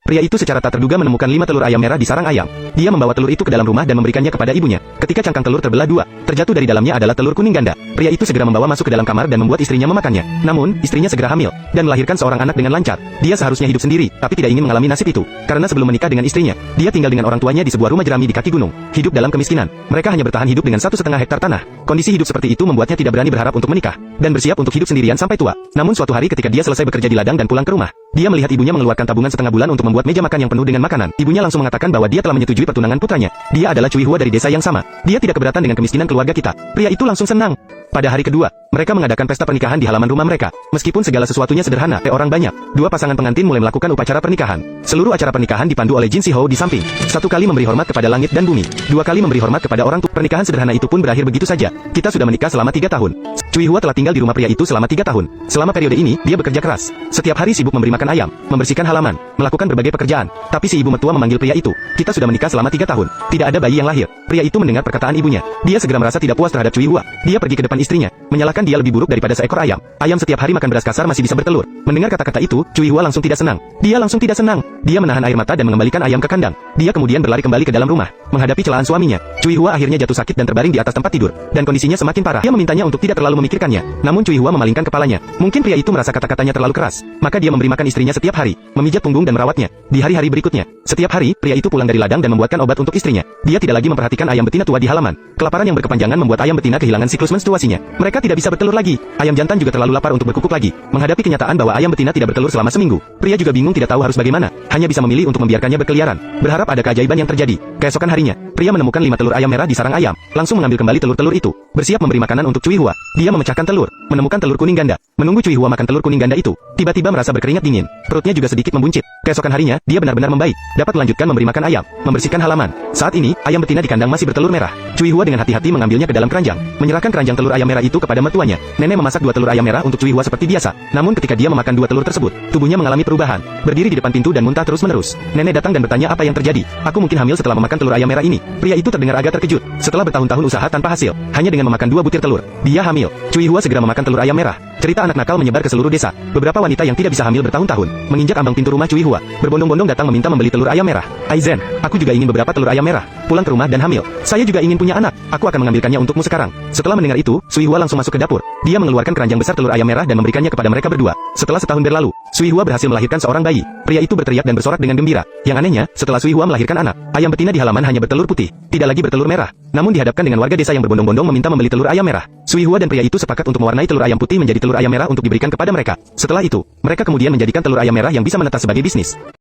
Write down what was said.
Pria itu secara tak terduga menemukan 5 telur ayam merah di sarang ayam. Dia membawa telur itu ke dalam rumah dan memberikannya kepada ibunya. Ketika cangkang telur terbelah dua, terjatuh dari dalamnya adalah telur kuning ganda. Pria itu segera membawa masuk ke dalam kamar dan membuat istrinya memakannya. Namun, istrinya segera hamil dan melahirkan seorang anak dengan lancar. Dia seharusnya hidup sendiri, tapi tidak ingin mengalami nasib itu. Karena sebelum menikah dengan istrinya, dia tinggal dengan orang tuanya di sebuah rumah jerami di kaki gunung. Hidup dalam kemiskinan. Mereka hanya bertahan hidup dengan 1,5 hektar tanah. Kondisi hidup seperti itu membuatnya tidak berani berharap untuk menikah dan bersiap untuk hidup sendirian sampai tua. Namun suatu hari ketika dia selesai bekerja di ladang dan pulang ke rumah, dia melihat ibunya mengeluarkan tabungan setengah bulan untuk membuat meja makan yang penuh dengan makanan. Ibunya langsung mengatakan bahwa dia telah menyetujui pertunangan putranya. Dia adalah Cui Hua dari desa yang sama. Dia tidak keberatan dengan kemiskinan keluarga kita. Pria itu langsung senang. Pada hari kedua, mereka mengadakan pesta pernikahan di halaman rumah mereka. Meskipun segala sesuatunya sederhana, orang banyak. Dua pasangan pengantin mulai melakukan upacara pernikahan. Seluruh acara pernikahan dipandu oleh Jin Si Ho di samping. Satu kali memberi hormat kepada langit dan bumi. Dua kali memberi hormat kepada orang tua. Pernikahan sederhana itu pun berakhir begitu saja. Kita sudah menikah selama 3 tahun. Cui Hua telah tinggal di rumah pria itu selama 3 tahun. Selama periode ini, dia bekerja keras. Setiap hari sibuk memberi makan ayam, membersihkan halaman, melakukan berbagai pekerjaan. Tapi si ibu mertua memanggil pria itu. Kita sudah menikah selama 3 tahun. Tidak ada bayi yang lahir. Pria itu mendengar perkataan ibunya. Dia segera merasa tidak puas terhadap Cui Hua. Dia pergi ke depan istrinya, menyalahkan dia lebih buruk daripada seekor ayam. Ayam setiap hari makan beras kasar masih bisa bertelur. Mendengar kata-kata itu, Cui Hua langsung tidak senang. Dia langsung tidak senang. Dia menahan air mata dan mengembalikan ayam ke kandang. Dia kemudian berlari kembali ke dalam rumah, menghadapi celaan suaminya. Cui Hua akhirnya jatuh sakit dan terbaring di atas tempat tidur, dan kondisinya semakin parah. Dia memintanya untuk tidak terlalu memikirkannya. Namun Cui Hua memalingkan kepalanya. Mungkin pria itu merasa kata-katanya terlalu keras. Maka dia memberi makan istrinya setiap hari, memijat punggung dan merawatnya. Di hari-hari berikutnya, setiap hari, pria itu pulang dari ladang dan membuatkan obat untuk istrinya. Dia tidak lagi memperhatikan ayam betina tua di halaman. Kelaparan yang berkepanjangan membuat ayam betina kehilangan siklus menstruasinya. Mereka tidak bisa bertelur lagi. Ayam jantan juga terlalu lapar untuk berkukuk lagi. Menghadapi kenyataan bahwa ayam betina tidak bertelur selama seminggu, pria juga bingung tidak tahu harus bagaimana. Hanya bisa memilih untuk membiarkannya berkeliaran, berharap ada keajaiban yang terjadi. Keesokan harinya, pria menemukan 5 telur ayam merah di sarang ayam. Langsung mengambil kembali telur-telur itu, bersiap memberi makanan untuk Cui Hua. Dia memecahkan telur, menemukan telur kuning ganda. Menunggu Cui Hua makan telur kuning ganda itu, tiba-tiba merasa berkeringat dingin. Perutnya juga sedikit membuncit. Keesokan harinya, dia benar-benar membaik, dapat melanjutkan memberi makan ayam, membersihkan halaman. Saat ini, ayam betina di kandang masih bertelur merah. Cui Hua dengan hati-hati mengambilnya ke dalam keranjang, menyerahkan keranjang telur ayam merah itu kepada mertuanya. Nenek memasak 2 telur ayam merah untuk Cui Hua seperti biasa. Namun ketika dia memakan 2 telur tersebut, tubuhnya mengalami perubahan. Berdiri di depan pintu dan muntah terus-menerus. Nenek datang dan bertanya apa yang terjadi. Aku mungkin hamil setelah memakan telur ayam merah ini. Pria itu terdengar agak terkejut. Setelah bertahun-tahun usaha tanpa hasil, hanya dengan memakan 2 butir telur, dia hamil. Cui Hua segera memakan telur ayam merah. Cerita anak nakal menyebar ke seluruh desa. Beberapa wanita yang tidak bisa hamil bertahun-tahun menginjak ambang pintu rumah Cui Hua, berbondong-bondong datang meminta membeli telur ayam merah. Aizen, aku juga ingin beberapa telur ayam merah. Pulang ke rumah dan hamil. Saya juga ingin punya anak. Aku akan mengambilkannya untukmu sekarang. Setelah mendengar itu, Cui Hua langsung masuk ke dapur. Dia mengeluarkan keranjang besar telur ayam merah dan memberikannya kepada mereka berdua. Setelah setahun berlalu, Cui Hua berhasil melahirkan seorang bayi. Pria itu berteriak dan bersorak dengan gembira. Yang anehnya, setelah Cui Hua melahirkan anak, ayam betina di halaman hanya bertelur putih, tidak lagi bertelur merah. Namun dihadapkan dengan warga desa yang berbondong-bondong meminta membeli telur ayam merah. Cui Hua dan pria itu sepakat untuk mewarnai telur ayam putih menjadi telur ayam merah untuk diberikan kepada mereka. Setelah itu, mereka kemudian menjadikan telur ayam merah yang bisa menetas sebagai bisnis.